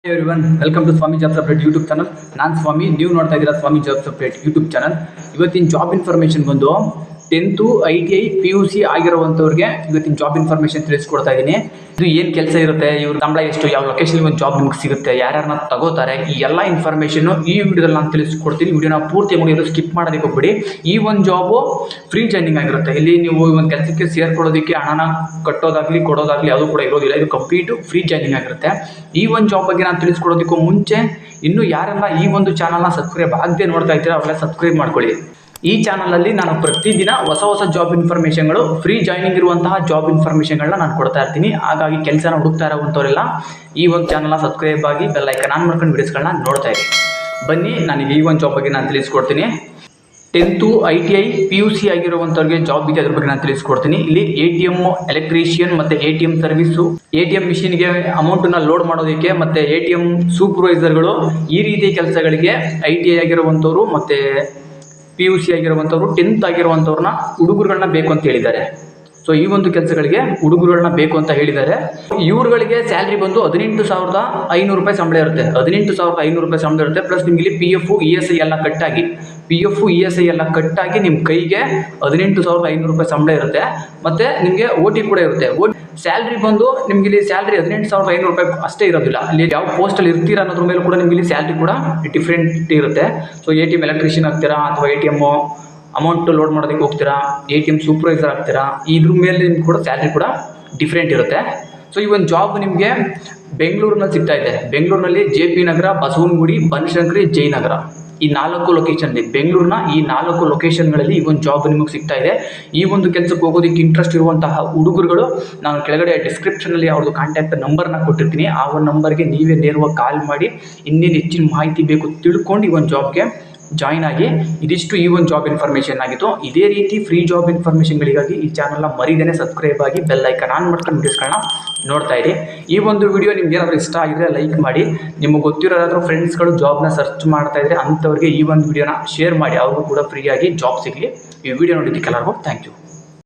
Everyone welcome to Swamy jobs update YouTube channel. ನಾನು ಸ್ವಾಮಿ, ನೀವು ನೋಡ್ತಾ ಇದ್ದೀರಾ Swamy jobs update YouTube channel. ಇವತ್ತಿನ ಜಾಬ್ ಇನ್ಫಾರ್ಮೇಷನ್ ಬಂದು 10th ITI PUC ಆಗಿರುವಂಥವ್ರಿಗೆ ಇವತ್ತಿನ ಜಾಬ್ ಇನ್ಫಾರ್ಮೇಷನ್ ತಿಳಿಸ್ಕೊಡ್ತಾ ಇದ್ದೀನಿ. ಇದು ಏನು ಕೆಲಸ ಇರುತ್ತೆ, ಇವ್ರ ಸಂಬಳ ಎಷ್ಟು, ಯಾವ ಲೊಕೇಶನ್ ಒಂದು ಜಾಬ್ ನಿಮ್ಗೆ ಸಿಗುತ್ತೆ, ಯಾರ್ಯಾರನ್ನ ತಗೋತಾರೆ, ಈ ಎಲ್ಲ ಇನ್ಫಾರ್ಮೇಷನ್ನು ಈ ವಿಡಿಯೋದಲ್ಲಿ ನಾನು ತಿಳಿಸ್ಕೊಡ್ತೀನಿ. ವಿಡಿಯೋನ ಪೂರ್ತಿ ಮುಗಿಯೋದು ಸ್ಕಿಪ್ ಮಾಡೋದಕ್ಕೆ ಹೋಗ್ಬಿಡಿ. ಈ ಒಂದು ಜಾಬು ಫ್ರೀ ಜಾಯ್ನಿಂಗ್ ಆಗಿರುತ್ತೆ. ಇಲ್ಲಿ ನೀವು ಒಂದು ಕೆಲಸಕ್ಕೆ ಸೇರ್ಕೊಳ್ಳೋದಕ್ಕೆ ಹಣನ ಕಟ್ಟೋದಾಗಲಿ ಕೊಡೋದಾಗಲಿ ಅದು ಕೂಡ ಇರೋದಿಲ್ಲ. ಇದು ಕಂಪ್ಲೀಟು ಫ್ರೀ ಜಾಯ್ನಿಂಗ್ ಆಗಿರುತ್ತೆ. ಈ ಒಂದು ಜಾಬ್ ಬಗ್ಗೆ ನಾನು ತಿಳಿಸ್ಕೊಡೋದಕ್ಕೂ ಮುಂಚೆ ಇನ್ನೂ ಯಾರೆಲ್ಲ ಈ ಒಂದು ಚಾನಲ್ನ ಸಬ್ಸ್ಕ್ರೈಬ್ ಆಗದೆ ನೋಡ್ತಾ ಇದ್ದೀರಾ ಅವರೆಲ್ಲ ಸಬ್ಸ್ಕ್ರೈಬ್ ಮಾಡ್ಕೊಳ್ಳಿ. ಈ ಚಾನಲಲ್ಲಿ ನಾನು ಪ್ರತಿದಿನ ಹೊಸ ಜಾಬ್ ಇನ್ಫಾರ್ಮೇಷನ್ಗಳು, ಫ್ರೀ ಜಾಯ್ನಿಂಗ್ ಇರುವಂತಹ ಜಾಬ್ ಇನ್ಫಾರ್ಮೇಷನ್ಗಳನ್ನ ನಾನು ಕೊಡ್ತಾ ಇರ್ತೀನಿ. ಹಾಗಾಗಿ ಕೆಲಸನ ಹುಡುಕ್ತಾ ಇರೋವಂಥವರೆಲ್ಲ ಈ ಒಂದು ಚಾನಲ್ನ ಸಬ್ಸ್ಕ್ರೈಬ್ ಆಗಿ ಬೆಲ್ ಐಕಾನ್ ಆನ್ ಮಾಡ್ಕೊಂಡು ವೀಡಿಯೋಸ್ಗಳನ್ನ ನೋಡ್ತಾ ಇರಿ. ಬನ್ನಿ, ನನಗೆ ಈ ಒಂದು ಜಾಬ್ ಬಗ್ಗೆ ನಾನು ತಿಳಿಸ್ಕೊಡ್ತೀನಿ. 10th ITI PUC ಆಗಿರುವಂಥವ್ರಿಗೆ ಜಾಬ್ ಇದೆ, ಅದ್ರ ಬಗ್ಗೆ ನಾನು ತಿಳಿಸ್ಕೊಡ್ತೀನಿ. ಇಲ್ಲಿ ATM ಎಲೆಕ್ಟ್ರಿಷಿಯನ್ ಮತ್ತು ATM ಸರ್ವಿಸು, ATM ಮಿಷಿನ್ಗೆ ಅಮೌಂಟನ್ನು ಲೋಡ್ ಮಾಡೋದಕ್ಕೆ ಮತ್ತು ATM ಸೂಪರ್ವೈಸರ್ಗಳು, ಈ ರೀತಿ ಕೆಲಸಗಳಿಗೆ ITI ಆಗಿರುವಂಥವ್ರು ಮತ್ತು PUC ಆಗಿರುವಂಥವ್ರು 10th ಆಗಿರುವಂಥವ್ರನ್ನ ಹುಡುಗರುಗಳನ್ನ ಬೇಕು ಅಂತ ಹೇಳಿದ್ದಾರೆ. ಸೊ ಈ ಒಂದು ಕೆಲಸಗಳಿಗೆ ಹುಡುಗರುಗಳನ್ನ ಬೇಕು ಅಂತ ಹೇಳಿದ್ದಾರೆ. ಇವ್ರುಗಳಿಗೆ ಸ್ಯಾಲ್ರಿ ಬಂದು 18,500 ರೂಪಾಯಿ ಸಂಬಳ ಇರುತ್ತೆ. 18,500 ರೂಪಾಯಿ ಸಂಬಳ ಇರುತ್ತೆ. ಪ್ಲಸ್ ನಿಮಗೆ ಇಲ್ಲಿ PF ESI ಎಲ್ಲ ಕಟ್ಟಾಗಿ ESI ಎಲ್ಲ ಕಟ್ಟಾಗಿ ನಿಮ್ಮ ಕೈಗೆ 18,500 ರೂಪಾಯಿ ಸಂಬಳ ಇರುತ್ತೆ. ಮತ್ತು ನಿಮಗೆ OT ಕೂಡ ಇರುತ್ತೆ. ಸ್ಯಾಲ್ರಿ ಬಂದು ನಿಮ್ಗೆ ಇಲ್ಲಿ ಸ್ಯಾಲ್ರಿ 18,500 ರೂಪಾಯಿ ಅಷ್ಟೇ ಇರೋದಿಲ್ಲ. ಅಲ್ಲಿ ಯಾವ ಪೋಸ್ಟಲ್ಲಿ ಇರ್ತೀರಾ ಅನ್ನೋದ್ರ ಮೇಲೆ ಕೂಡ ನಿಮ್ಗೆ ಇಲ್ಲಿ ಸ್ಯಾಲ್ರಿ ಕೂಡ ಡಿಫ್ರೆಂಟ್ ಇರುತ್ತೆ. ಸೊ ATM ಎಲೆಕ್ಟ್ರಿಷಿಯನ್ ಆಗ್ತೀರಾ ಅಥವಾ ATM ಅಮೌಂಟ್ ಲೋಡ್ ಮಾಡೋದಕ್ಕೆ ಹೋಗ್ತೀರಾ, ATM ಸೂಪರ್ವೈಸರ್ ಆಗ್ತೀರಾ, ಇದ್ರ ಮೇಲೆ ನಿಮ್ಗೆ ಕೂಡ ಸ್ಯಾಲ್ರಿ ಕೂಡ ಡಿಫ್ರೆಂಟ್ ಇರುತ್ತೆ. ಸೊ ಈ ಒಂದು ಜಾಬ್ ನಿಮಗೆ ಬೆಂಗಳೂರಿನಲ್ಲಿ ಸಿಗ್ತಾ ಇದೆ. ಬೆಂಗಳೂರಿನಲ್ಲಿ JP ನಗರ, ಬಸವನಗುಡಿ, ಬನಶಂಕರಿ, ಜಯನಗರ, ಈ 4 ಲೊಕೇಶನ್ ಇದೆ. ಬೆಂಗಳೂರಿನ ಈ 4 ಲೊಕೇಶನ್ಗಳಲ್ಲಿ ಈ ಒಂದು ಜಾಬ್ ನಿಮಗೆ ಸಿಗ್ತಾ ಇದೆ. ಈ ಒಂದು ಕೆಲಸಕ್ಕೆ ಹೋಗೋದಕ್ಕೆ ಇಂಟ್ರೆಸ್ಟ್ ಇರುವಂತಹ ಹುಡುಗರುಗಳು, ನಾನು ಕೆಳಗಡೆ ಡಿಸ್ಕ್ರಿಪ್ಷನಲ್ಲಿ ಅವ್ರದ್ದು ಕಾಂಟ್ಯಾಕ್ಟ್ ನಂಬರ್ನ ಕೊಟ್ಟಿರ್ತೀನಿ. ಆ ಒಂದು ನಂಬರ್ಗೆ ನೀವೇ ನೇರವಾಗಿ ಕಾಲ್ ಮಾಡಿ ಇನ್ನೇನು ಹೆಚ್ಚಿನ ಮಾಹಿತಿ ಬೇಕು ತಿಳ್ಕೊಂಡು ಈ ಒಂದು ಜಾಬ್ಗೆ ಜಾಯ್ನ್ ಆಗಿ. ಇದಿಷ್ಟು ಈ ಒಂದು ಜಾಬ್ ಇನ್ಫಾರ್ಮೇಷನ್ ಆಗಿತ್ತು. ಇದೇ ರೀತಿ ಫ್ರೀ ಜಾಬ್ ಇನ್ಫಾರ್ಮೇಷನ್ಗಳಿಗಾಗಿ ಈ ಚಾನಲ್ನ ಮರಿದೇನೆ ಸಬ್ಸ್ಕ್ರೈಬ್ ಆಗಿ ಬೆಲ್ ಐಕಾನ್ ಆನ್ ಮಾಡ್ಕೊಂಡು ವೀಡಿಯೋಸ್ಗಳನ್ನ ನೋಡ್ತಾ ಇರಿ. ಈ ಒಂದು ವಿಡಿಯೋ ನಿಮ್ಗೆ ಏನಾದರೂ ಇಷ್ಟ ಆಗಿದ್ರೆ ಲೈಕ್ ಮಾಡಿ. ನಿಮಗೆ ಗೊತ್ತಿರೋ ಯಾರಾದರೂ ಫ್ರೆಂಡ್ಸ್ಗಳು ಜಾಬ್ನ ಸರ್ಚ್ ಮಾಡ್ತಾ ಇದ್ರೆ ಅಂಥವ್ರಿಗೆ ಈ ಒಂದು ವಿಡಿಯೋನ ಶೇರ್ ಮಾಡಿ, ಅವ್ರಿಗೂ ಕೂಡ ಫ್ರೀಯಾಗಿ ಜಾಬ್ ಸಿಗಲಿ. ಈ ವಿಡಿಯೋ ನೋಡಿದ್ದಕ್ಕೆ ಎಲ್ಲರಿಗೂ ಥ್ಯಾಂಕ್ ಯು.